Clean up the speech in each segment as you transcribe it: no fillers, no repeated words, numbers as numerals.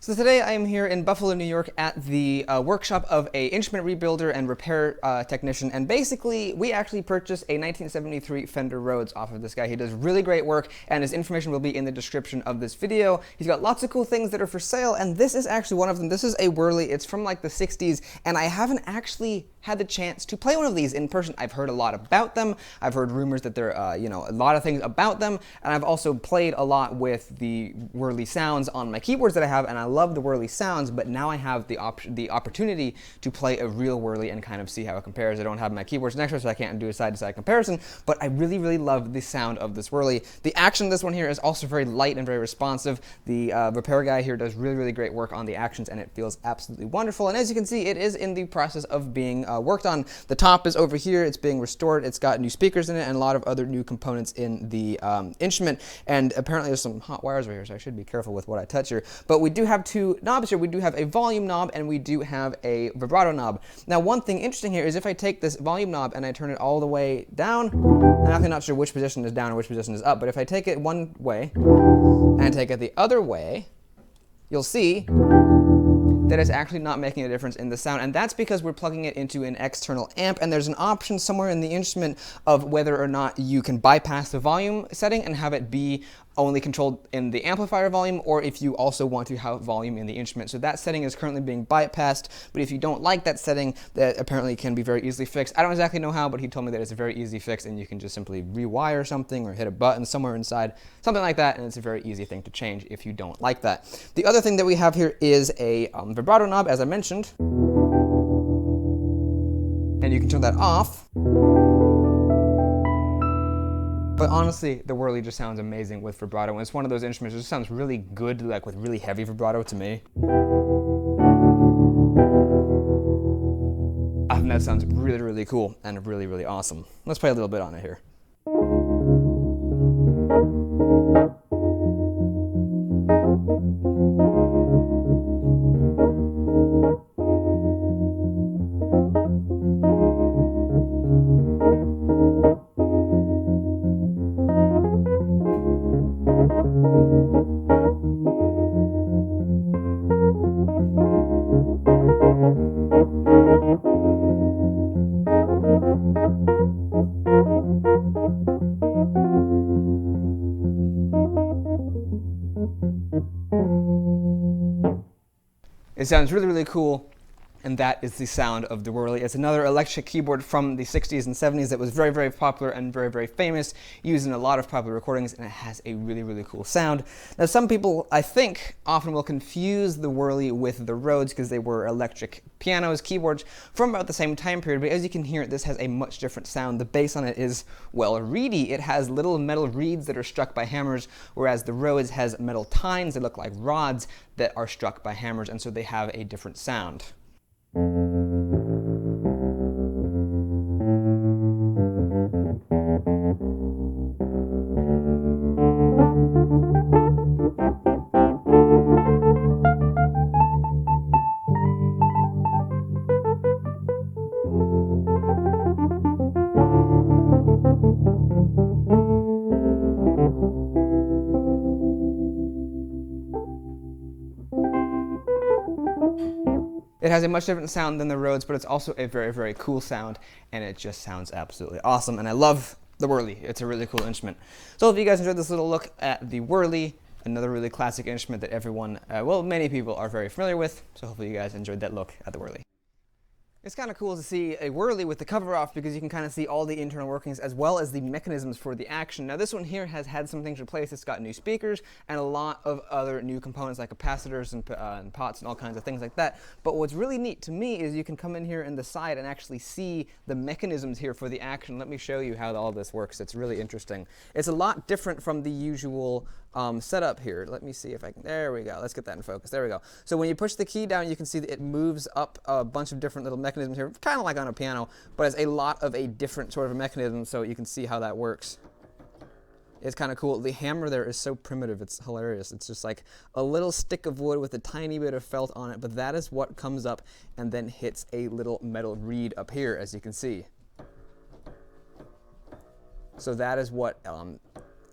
So today I am here in Buffalo, New York at the workshop of a instrument rebuilder and repair technician, and basically we actually purchased a 1973 Fender Rhodes off of this guy. He does really great work, and his information will be in the description of this video. He's got lots of cool things that are for sale, and this is actually one of them. This is a Wurlitzer. It's from like the 60s, and I haven't actually had the chance to play one of these in person. I've heard a lot about them. I've heard rumors that they're, a lot of things about them, and I've also played a lot with the Wurlitzer sounds on my keyboards that I have, and I love the Wurlitzer sounds, but now I have the opportunity to play a real Wurlitzer and kind of see how it compares. I don't have my keyboards next to it, so I can't do a side-to-side comparison, but I really, really love the sound of this Wurlitzer. The action of this one here is also very light and very responsive. The repair guy here does really, really great work on the actions, and it feels absolutely wonderful. And as you can see, it is in the process of being worked on. The top is over here. It's being restored. It's got new speakers in it and a lot of other new components in the instrument. And apparently there's some hot wires over here, so I should be careful with what I touch here. But we do have two knobs here. We do have a volume knob and we do have a vibrato knob. Now, one thing interesting here is if I take this volume knob and I turn it all the way down, I'm actually not sure which position is down or which position is up, but if I take it one way and take it the other way, you'll see that it's actually not making a difference in the sound, and that's because we're plugging it into an external amp, and there's an option somewhere in the instrument of whether or not you can bypass the volume setting and have it be only controlled in the amplifier volume, or if you also want to have volume in the instrument. So that setting is currently being bypassed, but if you don't like that setting, that apparently can be very easily fixed. I don't exactly know how, but he told me that it's a very easy fix, and you can just simply rewire something or hit a button somewhere inside, something like that, and it's a very easy thing to change if you don't like that. The other thing that we have here is a vibrato knob, as I mentioned, and you can turn that off. But honestly, the Wurlitzer just sounds amazing with vibrato, and it's one of those instruments that just sounds really good, like with really heavy vibrato to me. I think that sounds really, really cool and really, really awesome. Let's play a little bit on it here. It sounds really, really cool, and that is the sound of the Wurlitzer. It's another electric keyboard from the 60s and 70s that was very, very popular and very, very famous, used in a lot of popular recordings, and it has a really, really cool sound. Now, some people, I think, often will confuse the Wurlitzer with the Rhodes because they were electric pianos, keyboards from about the same time period, but as you can hear, this has a much different sound. The bass on it is, well, reedy. It has little metal reeds that are struck by hammers, whereas the Rhodes has metal tines that look like rods that are struck by hammers, and so they have a different sound. It has a much different sound than the Rhodes, but it's also a very, very cool sound, and it just sounds absolutely awesome, and I love the Wurlitzer. It's a really cool instrument. So if you guys enjoyed this little look at the Wurlitzer, another really classic instrument that everyone, well, many people are very familiar with, so hopefully you guys enjoyed that look at the Wurlitzer. It's kind of cool to see a Wurlitzer with the cover off because you can kind of see all the internal workings as well as the mechanisms for the action. Now this one here has had some things replaced. It's got new speakers and a lot of other new components like capacitors and pots and all kinds of things like that. But what's really neat to me is you can come in here in the side and actually see the mechanisms here for the action. Let me show you how all this works. It's really interesting. It's a lot different from the usual setup here. Let me see if I can, there we go. Let's get that in focus. There we go. So when you push the key down, you can see that it moves up a bunch of different little mechanisms here, kind of like on a piano, but it's a lot of a different sort of a mechanism, so you can see how that works. It's kind of cool. The hammer there is so primitive, it's hilarious. It's just like a little stick of wood with a tiny bit of felt on it, but that is what comes up and then hits a little metal reed up here, as you can see. So that is what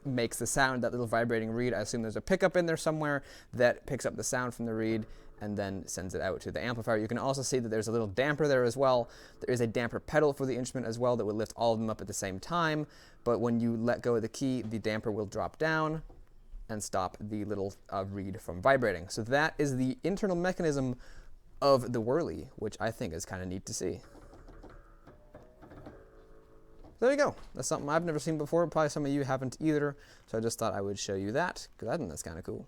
makes the sound, that little vibrating reed. I assume there's a pickup in there somewhere that picks up the sound from the reed and then sends it out to the amplifier. You can also see that there's a little damper there as well. There is a damper pedal for the instrument as well that will lift all of them up at the same time, but when you let go of the key, the damper will drop down and stop the little reed from vibrating. So that is the internal mechanism of the Whirly, which I think is kind of neat to see. There you go. That's something I've never seen before. Probably some of you haven't either. So I just thought I would show you that, because I think that's kind of cool.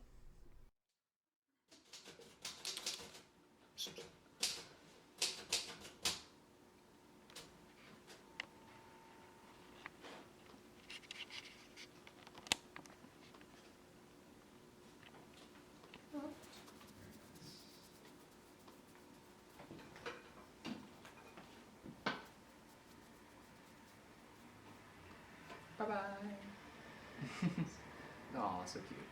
Bye-bye. Oh, so cute.